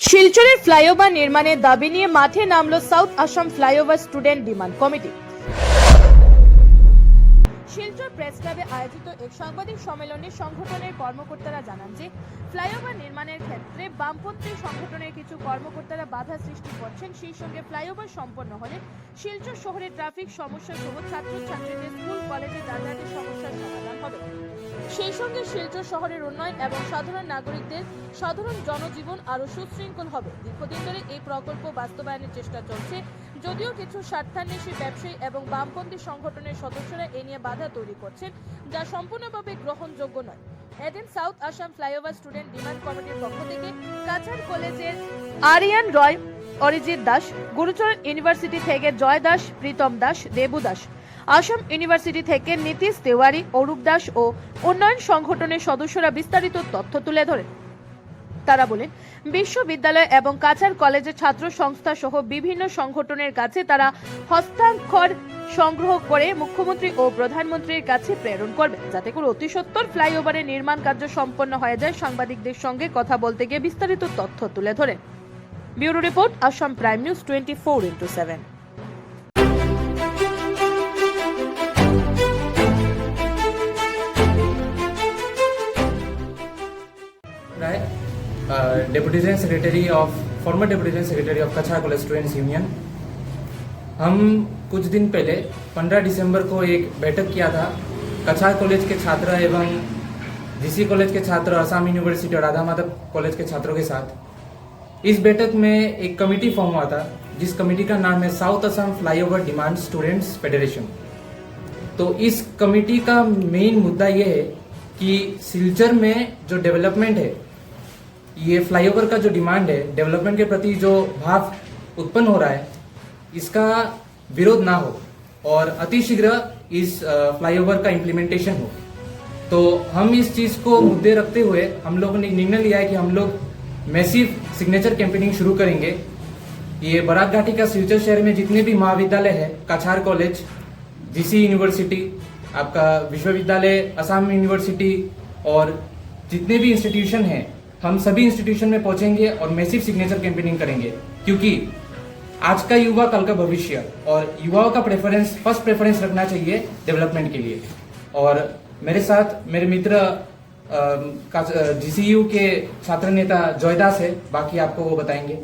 শিলচরের ফ্লাইওভার নির্মাণের দাবি নিয়ে মাঠে নামল south Assam flyover student demand committee. Silchar press ক্লাবে আয়োজিত এক সাংবাদিক সম্মেলনে সংগঠনের কর্মকর্তারা জানান যে ফ্লাইওভার নির্মাণের ক্ষেত্রে বামপন্থী সংগঠনের কিছু কর্মকর্তারা বাধা সৃষ্টি করছেন। সেই সঙ্গে ফ্লাইওভার সম্পন্ন হলে শিলচর শহরের ট্রাফিক সমস্যা সহ ছাত্রছাত্রীদের স্কুল কলেজে যাতায়াতের সমস্যার সমাধান হবে। সেই সঙ্গে শিলচর শহরের উন্নয়ন এবং সাধারণ নাগরিকদের সাধারণ জনজীবন আরও সুশৃঙ্খল হবে। দীর্ঘদিন ধরে এই প্রকল্প বাস্তবায়নের চেষ্টা চলছে, যদিও কিছু স্বার্থান্বেষী ব্যবসায়ী এবং বামপন্থী সংগঠনের সদস্যরা এ নিয়ে বাধা তৈরি করছেন, যা সম্পূর্ণভাবে গ্রহণযোগ্য নয়। এদিন south Assam flyover student demand কমিটির পক্ষ থেকে কাছাড় কলেজের আরিয়ান রয়, অরিজিৎ দাস, গুরুচরণ ইউনিভার্সিটি থেকে জয় দাস, প্রীতম দাস, দেবু দাস, আসাম ইউনিভার্সিটি থেকে নীতিশ তেওয়ারি, অরূপ দাস ও উন্নয়ন সংগঠনের সদস্যরা বিস্তারিত তথ্য তুলে ধরেন। তারা বলেন, বিশ্ববিদ্যালয় এবং কাছাড় কলেজের ছাত্র সংস্থা সহ বিভিন্ন সংগঠনের কাছে তারা হস্তাক্ষর সংগ্রহ করে মুখ্যমন্ত্রী ও প্রধানমন্ত্রীর কাছে প্রেরণ করবে, যাতে করে অতি সত্বর ফ্লাইওভারের নির্মাণ কার্য সম্পন্ন হয়ে যায়। সাংবাদিকদের সঙ্গে কথা বলতে গিয়ে বিস্তারিত তথ্য তুলে ধরেন। Bureau report, Assam prime news 24x7। Deputy general secretary of former deputy general secretary of कछार कॉलेज स्टूडेंट्स यूनियन। हम कुछ दिन पहले 15 दिसंबर को एक बैठक किया था कछार कॉलेज के छात्र एवं जीसी कॉलेज के छात्र, असम यूनिवर्सिटी और राधा माधव कॉलेज के छात्रों के साथ। इस बैठक में एक कमेटी फॉर्म हुआ था, जिस कमेटी का नाम है south Assam flyover demand students federation. तो इस कमेटी का मेन मुद्दा ये है कि सिलचर में जो डेवलपमेंट है, ये फ्लाईओवर का जो डिमांड है, डेवलपमेंट के प्रति जो भाव उत्पन्न हो रहा है, इसका विरोध ना हो और अतिशीघ्र इस फ्लाईओवर का इम्प्लीमेंटेशन हो। तो हम इस चीज को मुद्दे रखते हुए हम लोगों ने निर्णय लिया है कि हम लोग मैसिव सिग्नेचर कैंपेनिंग शुरू करेंगे। ये बराक घाटी का सिलचर शहर में जितने भी महाविद्यालय है, कछार कॉलेज, जीसी यूनिवर्सिटी, आपका विश्वविद्यालय, असम यूनिवर्सिटी और जितने भी इंस्टीट्यूशन हैं, हम सभी इंस्टीट्यूशन में पहुंचेंगे और मैसिव सिग्नेचर कैंपेनिंग करेंगे, क्योंकि आज का युवा कल का भविष्य और युवाओं का फर्स्ट प्रेफरेंस रखना चाहिए डेवलपमेंट के लिए। और मेरे साथ मेरे मित्र जीसीयू के छात्र नेता जयदास है, बाकी आपको वो बताएंगे।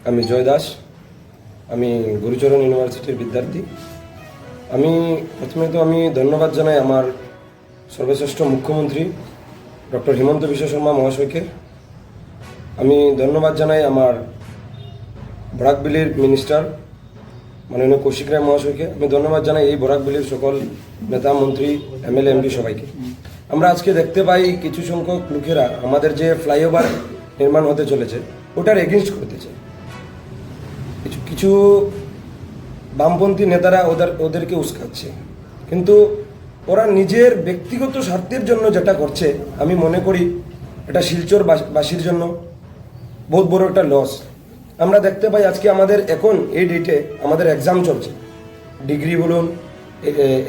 আমি জয় দাস, আমি গুরুচরণ ইউনিভার্সিটির বিদ্যার্থী। প্রথমে তো আমি ধন্যবাদ জানাই আমার সর্বশ্রেষ্ঠ মুখ্যমন্ত্রী ডক্টর হিমন্ত বিশ্ব শর্মা মহাশয়কে। আমি ধন্যবাদ জানাই আমার বরাকবিলির মিনিস্টার মাননীয় কৌশিক রায় মহাশয়কে। আমি ধন্যবাদ জানাই এই বরাকবিলির সকল নেতা, মন্ত্রী, এমএলএ, এমপি সবাইকে। আমরা আজকে দেখতে পাই কিছু সংখ্যক লোকেরা আমাদের যে ফ্লাইওভার নির্মাণ হতে চলেছে ওটার এগেনস্ট করতে চায়। কিছু বামপন্থী নেতারা ওদেরকে উস্কাচ্ছে, কিন্তু ওরা নিজের ব্যক্তিগত স্বার্থের জন্য যেটা করছে, আমি মনে করি এটা শিলচর বাসীর জন্য বহুত বড় একটা লস। আমরা দেখতে পাই আজকে আমাদের এখন এই ডেটে আমাদের এক্সাম চলছে, ডিগ্রি বলুন,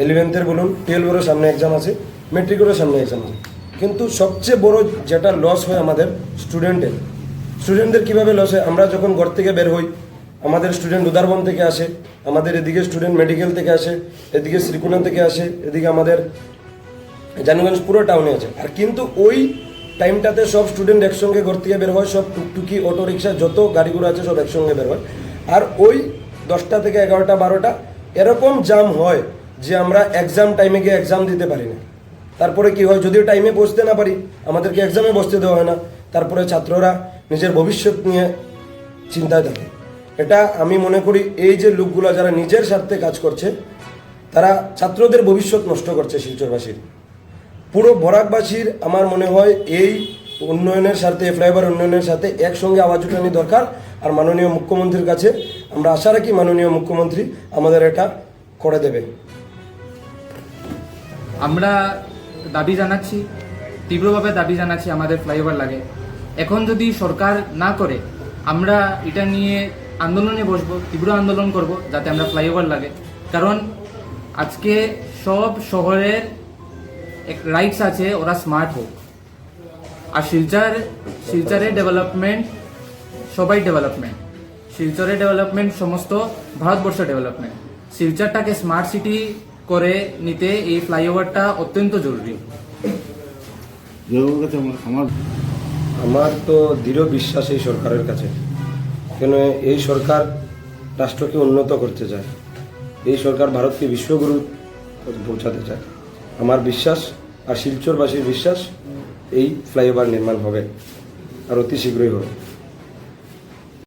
11th বলুন, 12 সামনে এক্সাম আছে, মেট্রিকেরও সামনে এক্সাম আছে, কিন্তু সবচেয়ে বড় যেটা লস হয় আমাদের স্টুডেন্টদের কীভাবে লস হয়? আমরা যখন ঘর থেকে বের হই, আমাদের স্টুডেন্ট উদারবন থেকে আসে, আমাদের এদিকে স্টুডেন্ট মেডিকেল থেকে আসে, এদিকে শ্রীকুলন থেকে আসে, এদিকে আমাদের জানুগঞ্জ পুরো টাউনে আছে। আর কিন্তু ওই টাইমটাতে সব স্টুডেন্ট একসঙ্গে ঘর থেকে বের হয়, সব টুকটুকি, অটো রিক্সা, যত গাড়িগুলো আছে সব একসঙ্গে বের হয়। আর ওই 10টা থেকে 11টা 12টা এরকম জাম হয় যে আমরা এক্সাম টাইমে গিয়ে এক্সাম দিতে পারি না। তারপরে কি হয়, যদিও টাইমে বসতে না পারি, আমাদেরকে এক্সামে বসতে দেওয়া হয় না। তারপরে ছাত্ররা নিজের ভবিষ্যৎ নিয়ে চিন্তায় থাকে। এটা আমি মনে করি এই যে লোকগুলো যারা নিজের স্বার্থে কাজ করছে, তারা ছাত্রদের ভবিষ্যৎ নষ্ট করছে। শিলচরবাসীর, পুরো বরাকবাসীর আমার মনে হয় এই উন্নয়নের স্বার্থে, ফ্লাইওভার উন্নয়নের সাথে একসঙ্গে আওয়াজ উঠানি দরকার। আর মাননীয় মুখ্যমন্ত্রীর কাছে আমরা আশা রাখি মাননীয় মুখ্যমন্ত্রী আমাদের এটা করে দেবে। আমরা দাবি জানাচ্ছি, তীব্রভাবে দাবি জানাচ্ছি আমাদের ফ্লাইওভার লাগে। এখন যদি সরকার না করে, আমরা এটা নিয়ে আন্দোলনে বসবো, তীব্র আন্দোলন করব যাতে আমরা ফ্লাইওভার লাগে। কারণ আজকে সব শহরের এক রাইটস আছে ওরা স্মার্ট হোক, আর শিলচরের ডেভেলপমেন্ট সবাই ডেভেলপমেন্ট, শিলচরের ডেভেলপমেন্ট সমস্ত ভারতবর্ষ ডেভেলপমেন্ট। শিলচরটাকে স্মার্ট সিটি করে নিতে এই ফ্লাইওভারটা অত্যন্ত জরুরি। আমার তো দৃঢ় বিশ্বাস এই সরকারের কাছে, কেন এই সরকার রাষ্ট্রকে উন্নত করতে চায়, এই সরকার ভারতকে বিশ্বগুরু পৌঁছাতে চায়। আমার বিশ্বাস আর শিলচরবাসীর বিশ্বাস এই ফ্লাইওভার নির্মাণ হবে আর অতি শীঘ্রই হবে।